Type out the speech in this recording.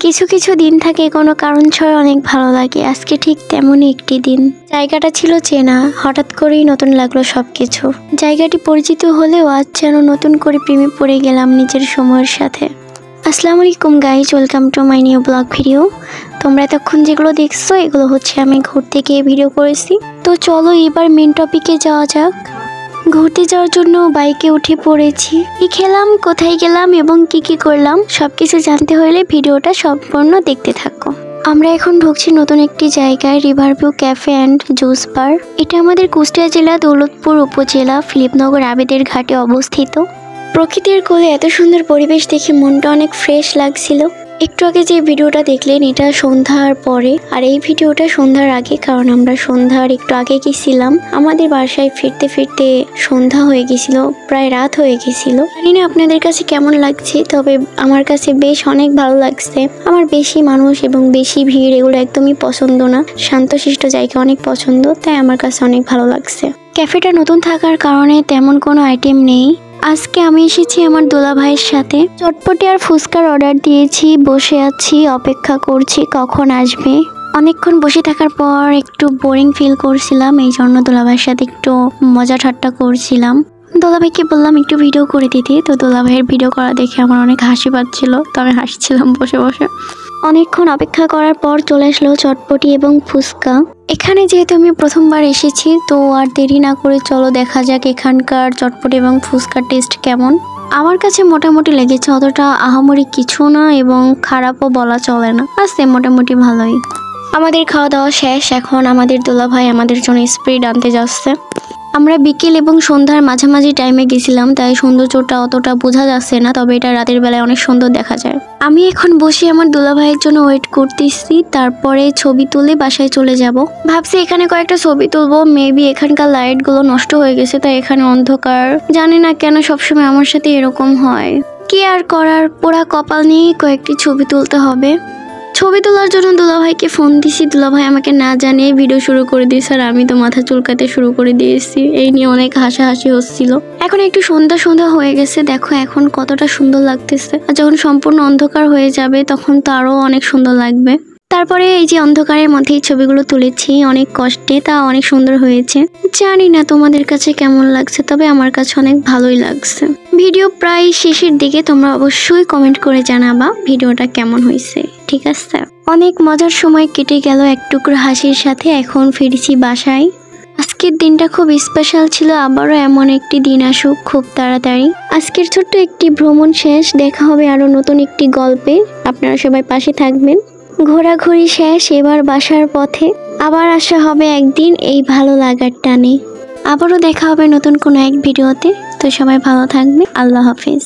কিছু কিছু দিন থাকে কোনো কারণ ছাড়া অনেক ভালো লাগে। আজকে ঠিক তেমনই একটি দিন। জায়গাটা ছিল চেনা, হঠাৎ করেই নতুন লাগলো সবকিছু। জায়গাটি পরিচিত হলেও আজ যেন নতুন করে প্রেমে পড়ে গেলাম নিজের সময়ের সাথে। আসসালামু আলাইকুম guys, welcome to my new blog video. তোমরা এতক্ষণ যেগুলো দেখছো এগুলো হচ্ছে আমি ঘুরতে গিয়ে ভিডিও করেছি। তো চলো এবার মেন টপিকে যাওয়া যাক। ঘুরতে যাওয়ার জন্য বাইকে উঠে পড়েছি। কি খেলাম, কোথায় গেলাম এবং কি করলাম সবকিছু জানতে হলে ভিডিওটা সম্পূর্ণ দেখতে থাকো। আমরা এখন ঢুকছি নতুন একটি জায়গায়, Riverview cafe and juice bar. এটা আমাদের কুষ্টিয়া জেলা দৌলতপুর উপজেলা ফিলিপনগর আবেদের ঘাটে অবস্থিত। প্রকৃতির কোলে এত সুন্দর পরিবেশ দেখে মনটা অনেক ফ্রেশ লাগছিল। একটু আগে যে ভিডিওটা দেখলেন এটা সন্ধ্যার পরে, আর এই ভিডিওটা সন্ধ্যার আগে, কারণ আমরা সন্ধ্যার একটু আগে গেছিলাম। আমাদের বাসায় ফিরতে ফিরতে সন্ধ্যা হয়ে গেছিল, প্রায় রাত হয়ে গেছিল। জানি না আপনাদের কাছে কেমন লাগছে, তবে আমার কাছে বেশ অনেক ভালো লাগছে। আমার বেশি মানুষ এবং বেশি ভিড় এগুলো একদমই পছন্দ না, শান্তশিষ্ট জায়গা অনেক পছন্দ, তাই আমার কাছে অনেক ভালো লাগছে। ক্যাফেটা নতুন থাকার কারণে তেমন কোনো আইটেম নেই। আজকে আমি এসেছি আমার দোলা ভাইয়ের সাথে। চটপটি আর ফুচকার অর্ডার দিয়েছি, বসে আছি, অপেক্ষা করছি কখন আসবে। অনেকক্ষণ বসে থাকার পর একটু বোরিং ফিল করছিলাম, এই জন্য দোলা ভাইয়ের সাথে একটু মজা ঠাট্টা করছিলাম। দোলা ভাইকে বললাম একটু ভিডিও করে দিতে, তো দোলা ভাইয়ের ভিডিও করা দেখে আমার অনেক হাসি পাচ্ছিল, তো আমি হাসছিলাম বসে বসে। অনেকক্ষণ অপেক্ষা করার পর চলে আসলো চটপটি এবং ফুচকা। এখানে যেহেতু আমি প্রথমবার এসেছি, তো আর দেরি না করে চলো দেখা যাক এখানকার চটপটি এবং ফুচকার টেস্ট কেমন। আমার কাছে মোটামুটি লেগেছে, অতটা আহামরি কিছু না এবং খারাপও বলা চলে না, আছে মোটামুটি ভালোই। আমাদের খাওয়া দাওয়া শেষ, এখন আমাদের দোলা ভাই আমাদের জন্য স্প্রিট আনতে যাচ্ছে। আমরা বিকেল এবং সন্ধ্যার মাঝামাঝি টাইমে গেছিলাম, তাই সৌন্দর্যটা অতটা বোঝা যাচ্ছে না, তবে এটা রাতের বেলায় অনেক সুন্দর দেখা যায়। আমি এখন বসে আমার দোলা ভাইয়ের জন্য ওয়েট করতেছি, তারপরে ছবি তুলে বাসায় চলে যাব। ভাবছি এখানে কয়েকটা ছবি তুলবো, মেবি এখানকার লাইটগুলো নষ্ট হয়ে গেছে, তাই এখানে অন্ধকার। জানি না কেন সবসময় আমার সাথে এরকম হয়, কি আর করার, পোড়া কপাল নিয়ে কয়েকটি ছবি তুলতে হবে। ছবি তোলার জন্য দুলাভাইকে ফোন দিছি, দুলাভাই আমাকে না জানিয়ে ভিডিও শুরু করে দিয়েছে, আর আমি তো মাথা চুলকাতে শুরু করে দিয়েছি। এই নিয়ে অনেক হাসাহাসি হচ্ছিল। এখন একটু সন্ধ্যা সন্ধ্যা হয়ে গেছে, দেখো এখন কতটা সুন্দর লাগতেছে, আর যখন সম্পূর্ণ অন্ধকার হয়ে যাবে তখন তো আরো অনেক সুন্দর লাগবে। তারপরে এই যে অন্ধকারের মধ্যেই ছবিগুলো তুলেছি অনেক কষ্টে, তা অনেক সুন্দর হয়েছে। জানি না তোমাদের কাছে কেমন লাগছে, তবে আমার কাছে অনেক ভালোই লাগছে। ভিডিও প্রায় শেষের দিকে, তোমরা অবশ্যই কমেন্ট করে জানাবা ভিডিওটা কেমন হয়েছে, ঠিক আছে? অনেক মজার সময় কেটে গেল এক টুকরো হাসির সাথে। এখন ফিরেছি বাসায়। আজকের দিনটা খুব স্পেশাল ছিল, আবারও এমন একটি দিন আসুক খুব তাড়াতাড়ি। আজকের ছোট্ট একটি ভ্রমণ শেষ, দেখা হবে আরো নতুন একটি গল্পে। আপনারা সবাই পাশে থাকবেন। ঘোরাঘুরি শেষ, এবার বাসার পথে। আবার আসা হবে একদিন এই ভালো লাগার টানে। আবারও দেখা হবে নতুন কোনো এক ভিডিওতে। তো সবাই ভালো থাকবে, আল্লাহ হাফেজ।